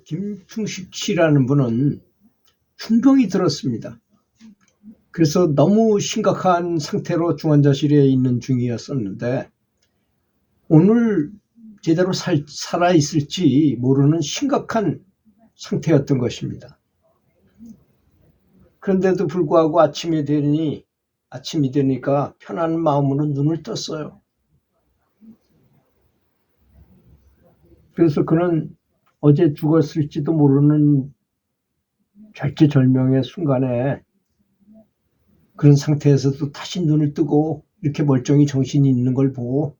김충식 씨라는 분은 중병이 들었습니다. 그래서 너무 심각한 상태로 중환자실에 있는 중이었었는데 오늘 제대로 살아있을지 모르는 심각한 상태였던 것입니다. 그런데도 불구하고 아침이 되니까 편안한 마음으로 눈을 떴어요. 그래서 그는 어제 죽었을지도 모르는 절체절명의 순간에 그런 상태에서도 다시 눈을 뜨고 이렇게 멀쩡히 정신이 있는 걸 보고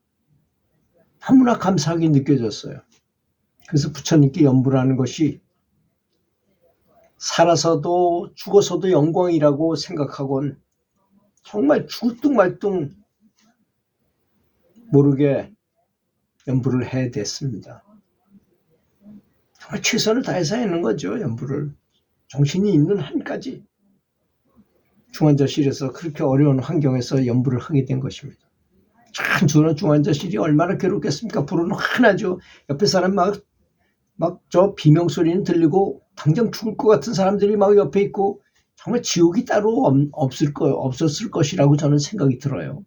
너무나 감사하게 느껴졌어요. 그래서 부처님께 염불하는 것이 살아서도 죽어서도 영광이라고 생각하곤 정말 죽을 둥 말 둥 모르게 염불을 해야 됐습니다. 정말 최선을 다해서 하는 거죠. 염불을. 정신이 있는 한까지 중환자실에서 그렇게 어려운 환경에서 염불을 하게 된 것입니다. 참 저는 중환자실이 얼마나 괴롭겠습니까? 불은 환하죠. 옆에 사람 막 저 비명소리는 들리고 당장 죽을 것 같은 사람들이 막 옆에 있고 정말 지옥이 따로 없었을 것이라고 저는 생각이 들어요.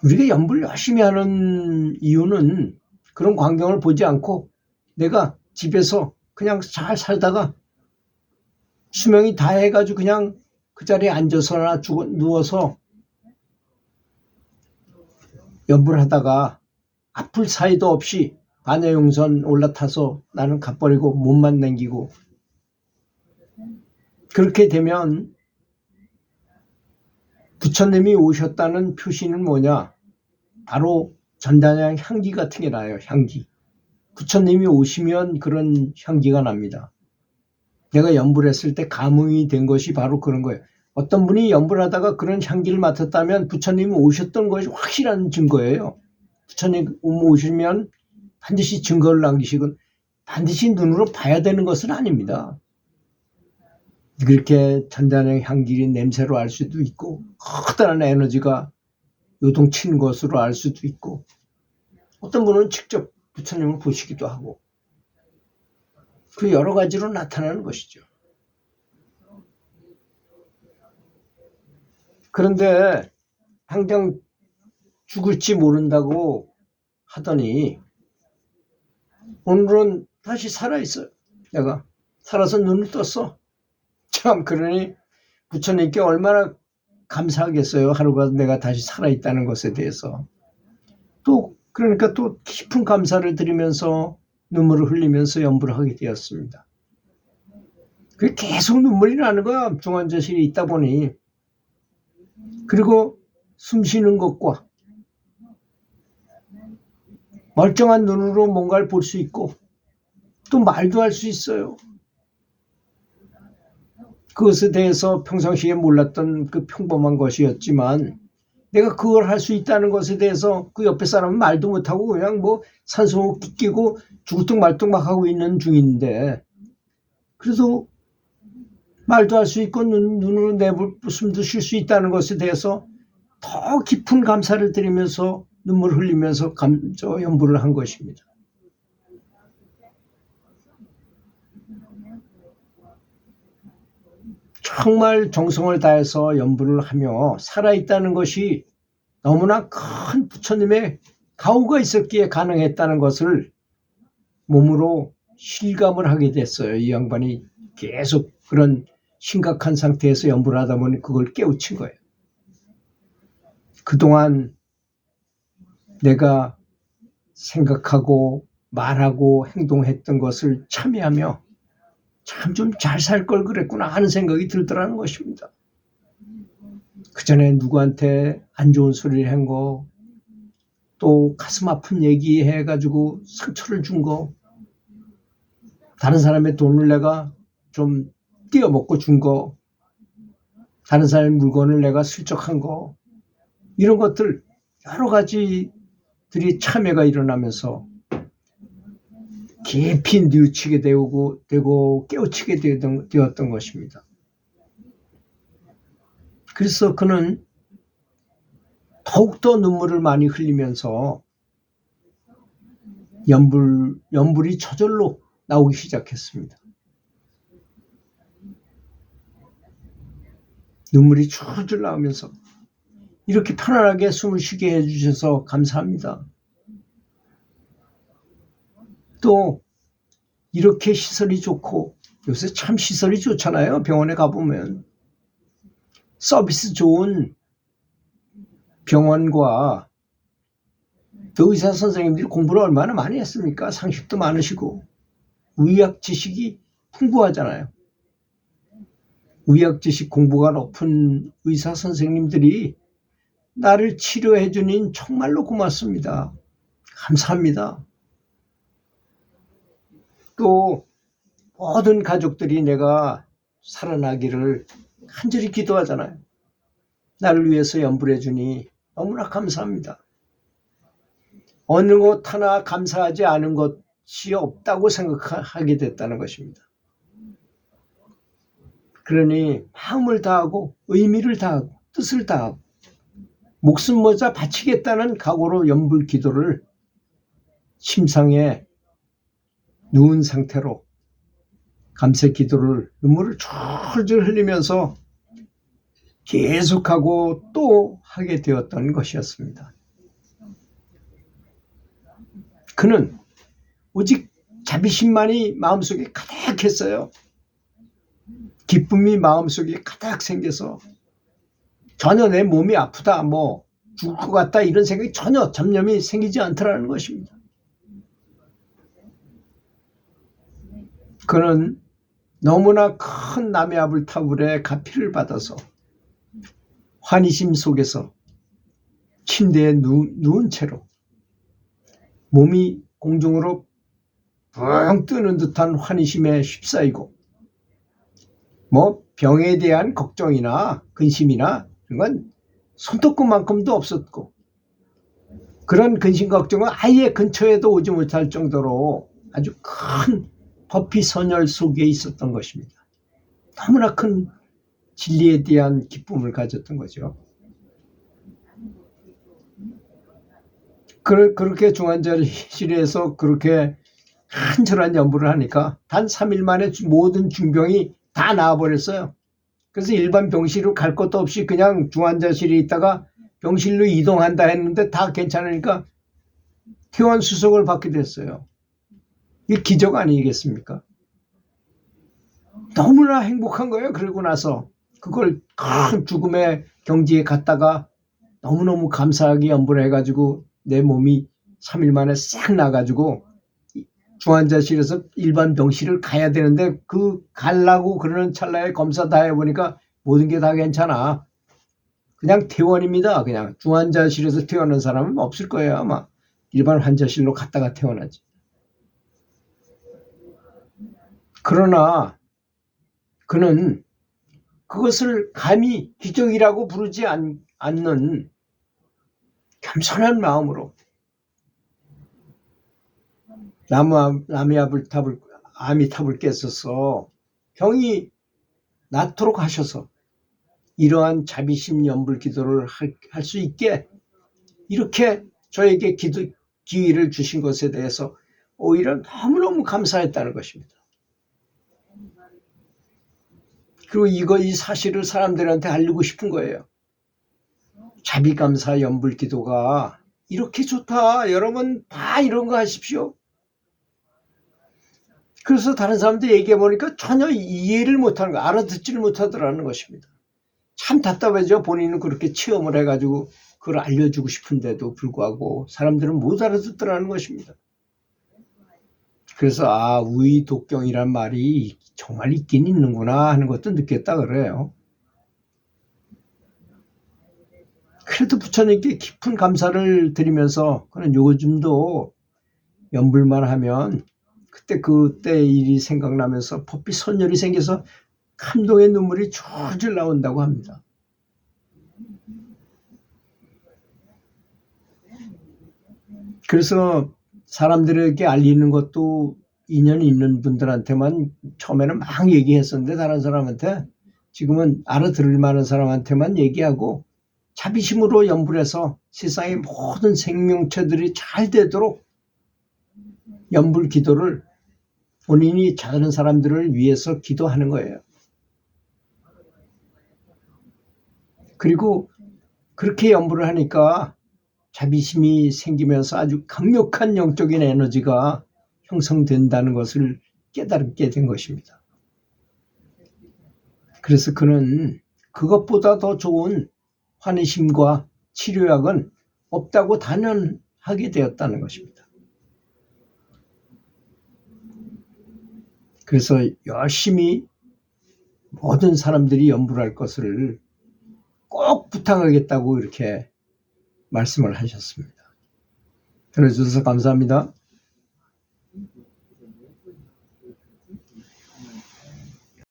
우리가 염불 열심히 하는 이유는 그런 광경을 보지 않고 내가 집에서 그냥 잘 살다가 수명이 다 해가지고 그냥 그 자리에 앉아서나 누워서 염불하다가 아플 사이도 없이 반야용선 올라타서 나는 가버리고 몸만 남기고 그렇게 되면 부처님이 오셨다는 표시는 뭐냐? 바로 전단양 향기 같은 게 나요. 향기. 부처님이 오시면 그런 향기가 납니다. 내가 염불했을 때 감흥이 된 것이 바로 그런 거예요. 어떤 분이 염불하다가 그런 향기를 맡았다면 부처님이 오셨던 것이 확실한 증거예요. 부처님 오시면 반드시 증거를 남기시고 반드시 눈으로 봐야 되는 것은 아닙니다. 그렇게 전단의 향기의 냄새로 알 수도 있고 커다란 에너지가 요동치는 것으로 알 수도 있고 어떤 분은 직접 부처님을 보시기도 하고 그 여러 가지로 나타나는 것이죠. 그런데 당장 죽을지 모른다고 하더니 오늘은 다시 살아있어요. 내가 살아서 눈을 떴어. 참 그러니 부처님께 얼마나 감사하겠어요. 하루가 내가 다시 살아있다는 것에 대해서. 또 그러니까 또 깊은 감사를 드리면서 눈물을 흘리면서 염불을 하게 되었습니다. 그게 계속 눈물이 나는 거야. 중환자실에 있다 보니. 그리고 숨 쉬는 것과 멀쩡한 눈으로 뭔가를 볼 수 있고 또 말도 할 수 있어요. 그것에 대해서 평상시에 몰랐던 그 평범한 것이었지만 내가 그걸 할 수 있다는 것에 대해서 그 옆에 사람은 말도 못하고 그냥 뭐 산소호흡기 끼고 죽을둥말둥 막 하고 있는 중인데 그래도 말도 할 수 있고 눈으로 내볼 숨도 쉴 수 있다는 것에 대해서 더 깊은 감사를 드리면서 눈물을 흘리면서 염불을 한 것입니다. 정말 정성을 다해서 염불을 하며 살아있다는 것이 너무나 큰 부처님의 가호가 있었기에 가능했다는 것을 몸으로 실감을 하게 됐어요. 이 양반이 계속 그런 심각한 상태에서 염불을 하다 보니 그걸 깨우친 거예요. 그동안 내가 생각하고 말하고 행동했던 것을 참여하며 참 좀 잘 살 걸 그랬구나 하는 생각이 들더라는 것입니다. 그 전에 누구한테 안 좋은 소리를 한 거, 또 가슴 아픈 얘기해가지고 상처를 준 거, 다른 사람의 돈을 내가 좀 띄어먹고 준 거, 다른 사람의 물건을 내가 슬쩍한 거, 이런 것들 여러 가지들이 참여가 일어나면서 깊이 뉘우치게 되고 깨우치게 되었던 것입니다. 그래서 그는 더욱더 눈물을 많이 흘리면서 연불이 저절로 나오기 시작했습니다. 눈물이 줄줄 나오면서 이렇게 편안하게 숨을 쉬게 해주셔서 감사합니다. 또 이렇게 시설이 좋고, 요새 참 시설이 좋잖아요. 병원에 가보면 서비스 좋은 병원과 또 의사 선생님들이 공부를 얼마나 많이 했습니까? 상식도 많으시고 의학 지식이 풍부하잖아요. 의학 지식 공부가 높은 의사 선생님들이 나를 치료해 주니 정말로 고맙습니다. 감사합니다. 또 모든 가족들이 내가 살아나기를 간절히 기도하잖아요. 나를 위해서 연불해 주니 너무나 감사합니다. 어느 것 하나 감사하지 않은 것이 없다고 생각하게 됐다는 것입니다. 그러니 마음을 다하고 의미를 다하고 뜻을 다하고 목숨 모자 바치겠다는 각오로 연불 기도를 침상에 누운 상태로 감사 기도를 눈물을 줄줄 흘리면서 계속하고 또 하게 되었던 것이었습니다. 그는 오직 자비심만이 마음속에 가득했어요. 기쁨이 마음속에 가득 생겨서 전혀 내 몸이 아프다, 죽을 것 같다 이런 생각이 전혀 잡념이 생기지 않더라는 것입니다. 그는 너무나 큰 나미아불타불의 가피를 받아서 환희심 속에서 침대에 누운 채로 몸이 공중으로 붕 뜨는 듯한 환희심에 휩싸이고 병에 대한 걱정이나 근심이나 이런 건 손톱끝만큼도 없었고 그런 근심 걱정은 아예 근처에도 오지 못할 정도로 아주 큰 법피 선열 속에 있었던 것입니다. 너무나 큰 진리에 대한 기쁨을 가졌던 거죠. 그렇게 중환자실에서 그렇게 간절한 연부를 하니까 단 3일 만에 모든 중병이 다 나아버렸어요. 그래서 일반 병실로 갈 것도 없이 그냥 중환자실에 있다가 병실로 이동한다 했는데 다 괜찮으니까 퇴원 수속을 받게 됐어요. 이게 기적 아니겠습니까? 너무나 행복한 거예요. 그러고 나서 그걸 큰 죽음의 경지에 갔다가 너무너무 감사하게 연부를 해가지고 내 몸이 3일 만에 싹 나가지고 중환자실에서 일반 병실을 가야 되는데 가려고 그러는 찰나에 검사 다 해보니까 모든 게 다 괜찮아. 그냥 퇴원입니다. 그냥 중환자실에서 퇴원한 사람은 없을 거예요. 아마 일반 환자실로 갔다가 퇴원하지. 그러나 그는 그것을 감히 기적이라고 부르지 않는 겸손한 마음으로 아미타불께서 병이 낫도록 하셔서 이러한 자비심 연불 기도를 할 수 있게 이렇게 저에게 기회를 주신 것에 대해서 오히려 너무너무 감사했다는 것입니다. 그리고 이 사실을 사람들한테 알리고 싶은 거예요. 자비감사 연불 기도가 이렇게 좋다. 여러분 다 이런 거 하십시오. 그래서 다른 사람들 얘기해 보니까 전혀 이해를 못하는 거, 알아듣지를 못하더라는 것입니다. 참 답답하죠. 본인은 그렇게 체험을 해가지고 그걸 알려주고 싶은데도 불구하고 사람들은 못 알아듣더라는 것입니다. 그래서 우의독경이란 말이 정말 있긴 있는구나 하는 것도 느꼈다 그래요. 그래도 부처님께 깊은 감사를 드리면서 그는 요즘도 연불만 하면 그때 일이 생각나면서 법비 선열이 생겨서 감동의 눈물이 줄줄 나온다고 합니다. 그래서 사람들에게 알리는 것도 인연이 있는 분들한테만 처음에는 막 얘기했었는데 다른 사람한테 지금은 알아들을 만한 사람한테만 얘기하고 자비심으로 연불해서 세상의 모든 생명체들이 잘 되도록 연불 기도를 본인이 다른 사람들을 위해서 기도하는 거예요. 그리고 그렇게 연불을 하니까 자비심이 생기면서 아주 강력한 영적인 에너지가 형성된다는 것을 깨닫게 된 것입니다. 그래서 그는 그것보다 더 좋은 환희심과 치료약은 없다고 단언하게 되었다는 것입니다. 그래서 열심히 모든 사람들이 연불할 것을 꼭 부탁하겠다고 이렇게 말씀을 하셨습니다. 들어주셔서 감사합니다.